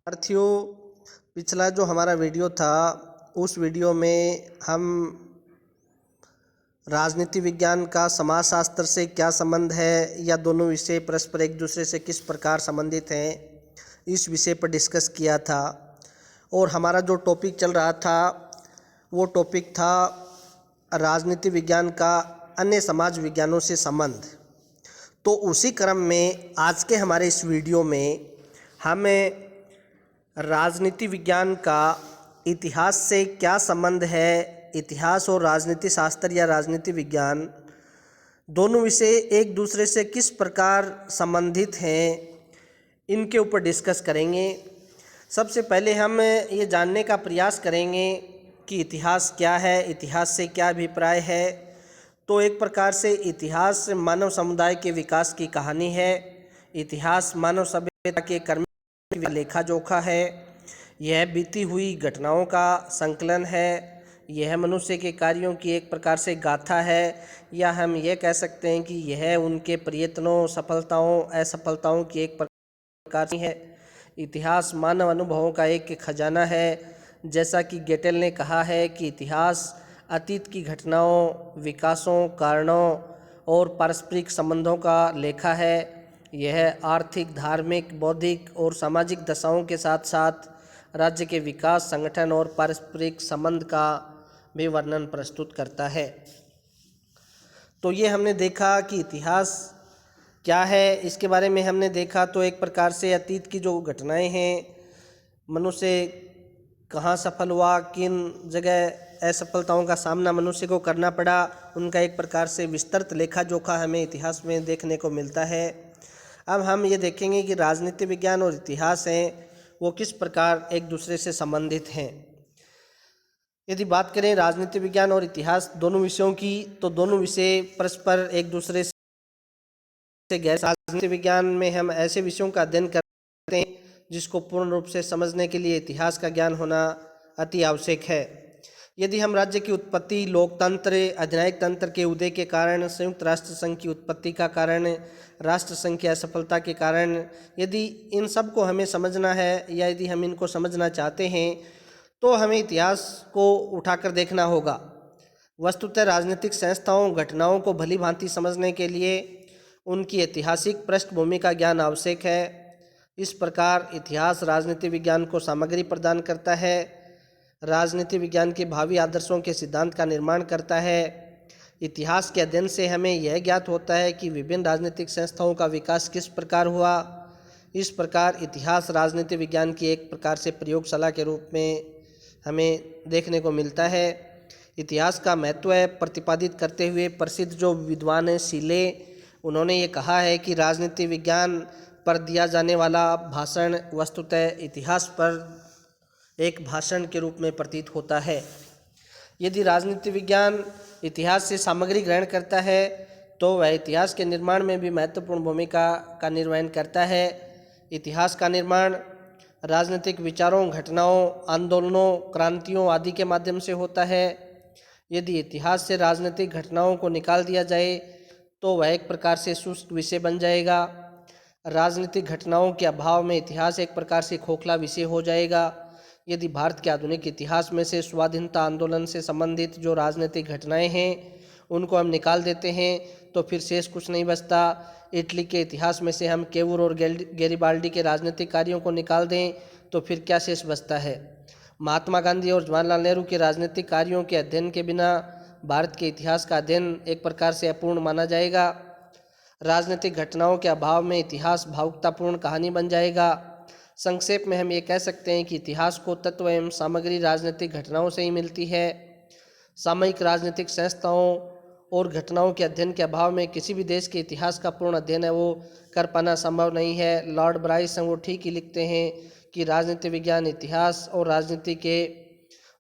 साथियों, पिछला जो हमारा वीडियो था उस वीडियो में हम राजनीति विज्ञान का समाजशास्त्र से क्या संबंध है या दोनों विषय परस्पर एक दूसरे से किस प्रकार संबंधित हैं, इस विषय पर डिस्कस किया था। और हमारा जो टॉपिक चल रहा था वो टॉपिक था राजनीति विज्ञान का अन्य समाज विज्ञानों से संबंध। तो उसी क्रम में आज के हमारे इस वीडियो में हम राजनीति विज्ञान का इतिहास से क्या संबंध है, इतिहास और राजनीति शास्त्र या राजनीति विज्ञान दोनों विषय एक दूसरे से किस प्रकार संबंधित हैं, इनके ऊपर डिस्कस करेंगे। सबसे पहले हम ये जानने का प्रयास करेंगे कि इतिहास क्या है, इतिहास से क्या अभिप्राय है। तो एक प्रकार से इतिहास मानव समुदाय के विकास की कहानी है। इतिहास मानव सभ्यता के कर्म लेखा जोखा है। यह बीती हुई घटनाओं का संकलन है। यह मनुष्य के कार्यों की एक प्रकार से गाथा है, या हम यह कह सकते हैं कि यह उनके प्रयत्नों, सफलताओं, असफलताओं की एक प्रकार से है। इतिहास मानव अनुभवों का एक खजाना है। जैसा कि गेटेल ने कहा है कि इतिहास अतीत की घटनाओं, विकासों, कारणों और पारस्परिक संबंधों का लेखा है। यह आर्थिक, धार्मिक, बौद्धिक और सामाजिक दशाओं के साथ साथ राज्य के विकास, संगठन और पारस्परिक संबंध का भी वर्णन प्रस्तुत करता है। तो ये हमने देखा कि इतिहास क्या है, इसके बारे में हमने देखा। तो एक प्रकार से अतीत की जो घटनाएं हैं, मनुष्य कहाँ सफल हुआ, किन जगह असफलताओं का सामना मनुष्य को करना पड़ा, उनका एक प्रकार से विस्तृत लेखा जोखा हमें इतिहास में देखने को मिलता है। अब हम ये देखेंगे कि राजनीति विज्ञान और इतिहास हैं वो किस प्रकार एक दूसरे से संबंधित हैं। यदि बात करें राजनीति विज्ञान और इतिहास दोनों विषयों की, तो दोनों विषय परस्पर एक दूसरे से गैर। राजनीति विज्ञान में हम ऐसे विषयों का अध्ययन करते हैं जिसको पूर्ण रूप से समझने के लिए इतिहास का ज्ञान होना अति आवश्यक है। यदि हम राज्य की उत्पत्ति, लोकतंत्र, अधिनायक तंत्र के उदय के कारण, संयुक्त राष्ट्र संघ की उत्पत्ति का कारण, राष्ट्र संघ की असफलता के कारण, यदि इन सब को हमें समझना है या यदि हम इनको समझना चाहते हैं तो हमें इतिहास को उठाकर देखना होगा। वस्तुतः राजनीतिक संस्थाओं, घटनाओं को भली भांति समझने के लिए उनकी ऐतिहासिक पृष्ठभूमि का ज्ञान आवश्यक है। इस प्रकार इतिहास राजनीति विज्ञान को सामग्री प्रदान करता है, राजनीति विज्ञान के भावी आदर्शों के सिद्धांत का निर्माण करता है। इतिहास के अध्ययन से हमें यह ज्ञात होता है कि विभिन्न राजनीतिक संस्थाओं का विकास किस प्रकार हुआ। इस प्रकार इतिहास राजनीति विज्ञान की एक प्रकार से प्रयोगशाला के रूप में हमें देखने को मिलता है। इतिहास का महत्व प्रतिपादित करते हुए प्रसिद्ध जो विद्वान हैं सीले, उन्होंने ये कहा है कि राजनीति विज्ञान पर दिया जाने वाला भाषण वस्तुतः इतिहास पर एक भाषण के रूप में प्रतीत होता है। यदि राजनीति विज्ञान इतिहास से सामग्री ग्रहण करता है तो वह इतिहास के निर्माण में भी महत्वपूर्ण भूमिका का निर्वहन करता है। इतिहास का निर्माण राजनीतिक विचारों, घटनाओं, आंदोलनों, क्रांतियों आदि के माध्यम से होता है। यदि इतिहास से राजनीतिक घटनाओं को निकाल दिया जाए तो वह एक प्रकार से शुष्क विषय बन जाएगा। राजनीतिक घटनाओं के अभाव में इतिहास एक प्रकार से खोखला विषय हो जाएगा। यदि भारत के आधुनिक इतिहास में से स्वाधीनता आंदोलन से संबंधित जो राजनीतिक घटनाएं हैं उनको हम निकाल देते हैं तो फिर शेष कुछ नहीं बचता। इटली के इतिहास में से हम केवुर और गैरिबाल्डी के राजनीतिक कार्यों को निकाल दें तो फिर क्या शेष बचता है। महात्मा गांधी और जवाहरलाल नेहरू के राजनीतिक कार्यों के अध्ययन के बिना भारत के इतिहास का अध्ययन एक प्रकार से अपूर्ण माना जाएगा। राजनीतिक घटनाओं के अभाव में इतिहास भावुकतापूर्ण कहानी बन जाएगा। संक्षेप में हम ये कह सकते हैं कि इतिहास को तत्व एवं सामग्री राजनीतिक घटनाओं से ही मिलती है। सामयिक राजनीतिक संस्थाओं और घटनाओं के अध्ययन के अभाव में किसी भी देश के इतिहास का पूर्ण अध्ययन है वो कर पाना संभव नहीं है। लॉर्ड ब्राइस हैं वो ठीक ही लिखते हैं कि राजनीति विज्ञान इतिहास और राजनीति के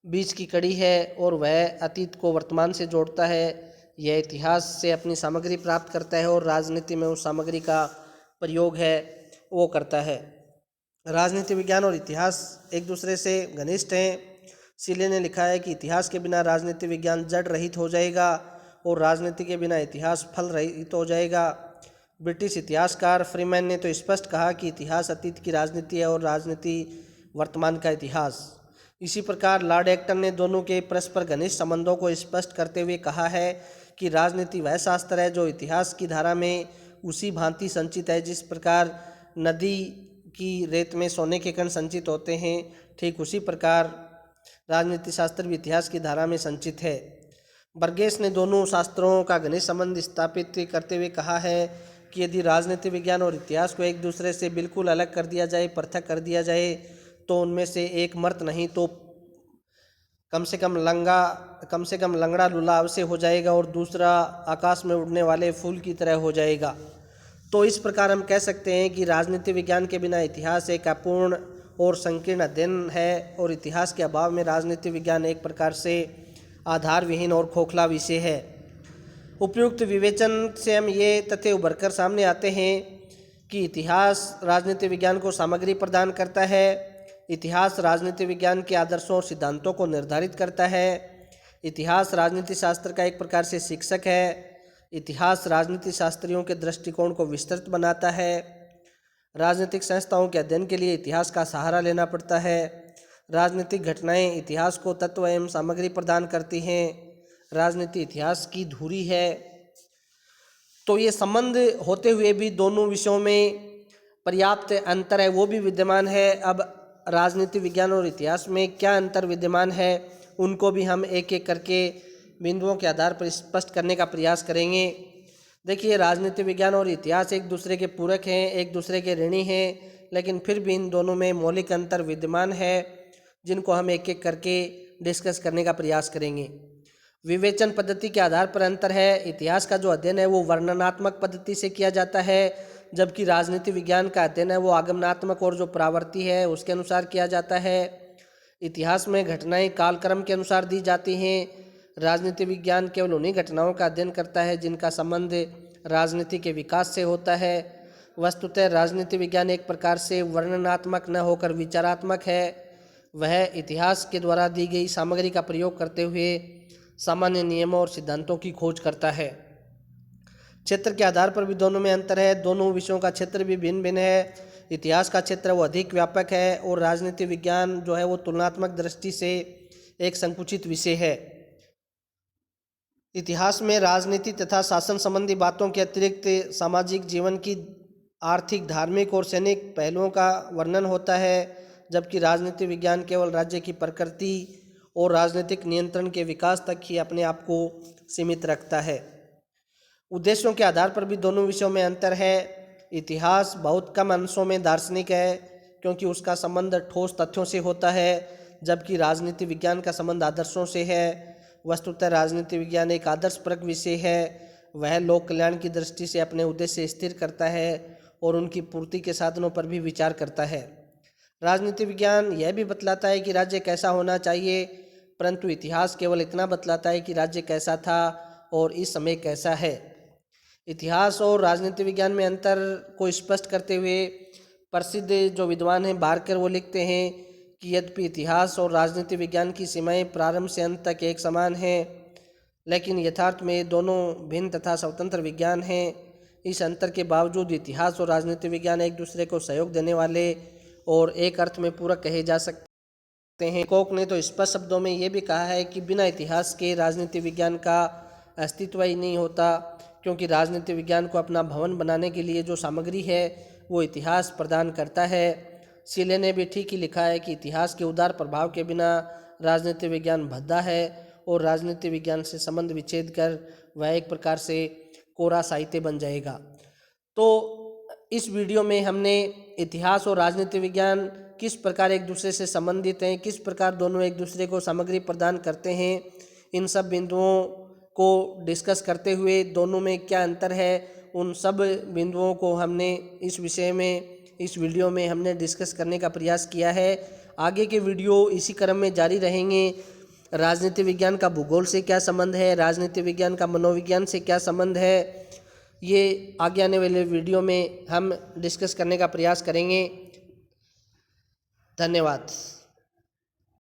बीच की कड़ी है और वह अतीत को वर्तमान से जोड़ता है। यह इतिहास से अपनी सामग्री प्राप्त करता है और राजनीति में उस सामग्री का प्रयोग है वो करता है। राजनीति विज्ञान और इतिहास एक दूसरे से घनिष्ठ हैं। सीले ने लिखा है कि इतिहास के बिना राजनीति विज्ञान जड़ रहित हो जाएगा और राजनीति के बिना इतिहास फल रहित हो जाएगा। ब्रिटिश इतिहासकार फ्रीमैन ने तो स्पष्ट कहा कि इतिहास अतीत की राजनीति है और राजनीति वर्तमान का इतिहास। इसी प्रकार लॉर्ड एक्टन ने दोनों के परस्पर घनिष्ठ संबंधों को स्पष्ट करते हुए कहा है कि राजनीति वह शास्त्र है जो इतिहास की धारा में उसी भांति संचित है जिस प्रकार नदी की रेत में सोने के कण संचित होते हैं, ठीक उसी प्रकार राजनीति शास्त्र भी इतिहास की धारा में संचित है। बर्गेस ने दोनों शास्त्रों का घनिष्ठ संबंध स्थापित करते हुए कहा है कि यदि राजनीति विज्ञान और इतिहास को एक दूसरे से बिल्कुल अलग कर दिया जाए, पृथक कर दिया जाए, तो उनमें से एक मर्त नहीं तो कम से कम लंगड़ा लूला अवश्य हो जाएगा और दूसरा आकाश में उड़ने वाले फूल की तरह हो जाएगा। तो इस प्रकार हम कह सकते हैं कि राजनीति विज्ञान के बिना इतिहास एक अपूर्ण और संकीर्ण अध्ययन है और इतिहास के अभाव में राजनीति विज्ञान एक प्रकार से आधार विहीन और खोखला विषय है। उपयुक्त विवेचन से हम ये तथ्य उभरकर सामने आते हैं कि इतिहास राजनीति विज्ञान को सामग्री प्रदान करता है, इतिहास राजनीति विज्ञान के आदर्शों और सिद्धांतों को निर्धारित करता है, इतिहास राजनीति शास्त्र का एक प्रकार से शिक्षक है, इतिहास राजनीति शास्त्रियों के दृष्टिकोण को विस्तृत बनाता है, राजनीतिक संस्थाओं के अध्ययन के लिए इतिहास का सहारा लेना पड़ता है, राजनीतिक घटनाएं इतिहास को तत्व एवं सामग्री प्रदान करती हैं, राजनीति इतिहास की धुरी है। तो ये संबंध होते हुए भी दोनों विषयों में पर्याप्त अंतर है, वो भी विद्यमान है। अब राजनीति विज्ञान और इतिहास में क्या अंतर विद्यमान है उनको भी हम एक एक करके बिंदुओं के आधार पर स्पष्ट करने का प्रयास करेंगे। देखिए, राजनीति विज्ञान और इतिहास एक दूसरे के पूरक हैं, एक दूसरे के ऋणी हैं, लेकिन फिर भी इन दोनों में मौलिक अंतर विद्यमान है जिनको हम एक एक करके डिस्कस करने का प्रयास करेंगे। विवेचन पद्धति के आधार पर अंतर है। इतिहास का जो अध्ययन है वो वर्णनात्मक पद्धति से किया जाता है, जबकि राजनीति विज्ञान का अध्ययन है वो आगमनात्मक और जो प्रवृत्ति है उसके अनुसार किया जाता है। इतिहास में घटनाएं कालक्रम के अनुसार दी जाती हैं, राजनीति विज्ञान केवल उन्हीं घटनाओं का अध्ययन करता है जिनका संबंध राजनीति के विकास से होता है। वस्तुतः राजनीति विज्ञान एक प्रकार से वर्णनात्मक न होकर विचारात्मक है। वह इतिहास के द्वारा दी गई सामग्री का प्रयोग करते हुए सामान्य नियमों और सिद्धांतों की खोज करता है। क्षेत्र के आधार पर भी दोनों में अंतर है, दोनों विषयों का क्षेत्र भी भिन्न भिन्न है। इतिहास का क्षेत्र वो अधिक व्यापक है और राजनीति विज्ञान जो है वो तुलनात्मक दृष्टि से एक संकुचित विषय है। इतिहास में राजनीति तथा शासन संबंधी बातों के अतिरिक्त सामाजिक जीवन की आर्थिक, धार्मिक और सैनिक पहलुओं का वर्णन होता है, जबकि राजनीति विज्ञान केवल राज्य की प्रकृति और राजनीतिक नियंत्रण के विकास तक ही अपने आप को सीमित रखता है। उद्देश्यों के आधार पर भी दोनों विषयों में अंतर है। इतिहास बहुत कम अंशों में दार्शनिक है क्योंकि उसका संबंध ठोस तथ्यों से होता है, जबकि राजनीति विज्ञान का संबंध आदर्शों से है। वस्तुतः राजनीति विज्ञान एक आदर्शपरक विषय है। वह लोक कल्याण की दृष्टि से अपने उद्देश्य स्थिर करता है और उनकी पूर्ति के साधनों पर भी विचार करता है। राजनीति विज्ञान यह भी बतलाता है कि राज्य कैसा होना चाहिए, परंतु इतिहास केवल इतना बतलाता है कि राज्य कैसा था और इस समय कैसा है। इतिहास और राजनीति विज्ञान में अंतर को स्पष्ट करते हुए प्रसिद्ध जो विद्वान हैं बार्कर, वो लिखते हैं कि यद्यपि इतिहास और राजनीति विज्ञान की सीमाएं प्रारंभ से अंत तक एक समान हैं, लेकिन यथार्थ में दोनों भिन्न तथा स्वतंत्र विज्ञान हैं। इस अंतर के बावजूद इतिहास और राजनीति विज्ञान एक दूसरे को सहयोग देने वाले और एक अर्थ में पूरक कहे जा सकते हैं। कोक ने तो स्पष्ट शब्दों में ये भी कहा है कि बिना इतिहास के राजनीति विज्ञान का अस्तित्व ही नहीं होता, क्योंकि राजनीति विज्ञान को अपना भवन बनाने के लिए जो सामग्री है वो इतिहास प्रदान करता है। सीले ने भी ठीक ही लिखा है कि इतिहास के उदार प्रभाव के बिना राजनीति विज्ञान भद्दा है और राजनीति विज्ञान से संबंध विच्छेद कर वह एक प्रकार से कोरा साहित्य बन जाएगा। तो इस वीडियो में हमने इतिहास और राजनीति विज्ञान किस प्रकार एक दूसरे से संबंधित हैं, किस प्रकार दोनों एक दूसरे को सामग्री प्रदान करते हैं, इन सब बिंदुओं को डिस्कस करते हुए दोनों में क्या अंतर है, उन सब बिंदुओं को हमने इस विषय में इस वीडियो में हमने डिस्कस करने का प्रयास किया है। आगे के वीडियो इसी क्रम में जारी रहेंगे। राजनीति विज्ञान का भूगोल से क्या संबंध है, राजनीति विज्ञान का मनोविज्ञान से क्या संबंध है, ये आगे आने वाले वीडियो में हम डिस्कस करने का प्रयास करेंगे। धन्यवाद।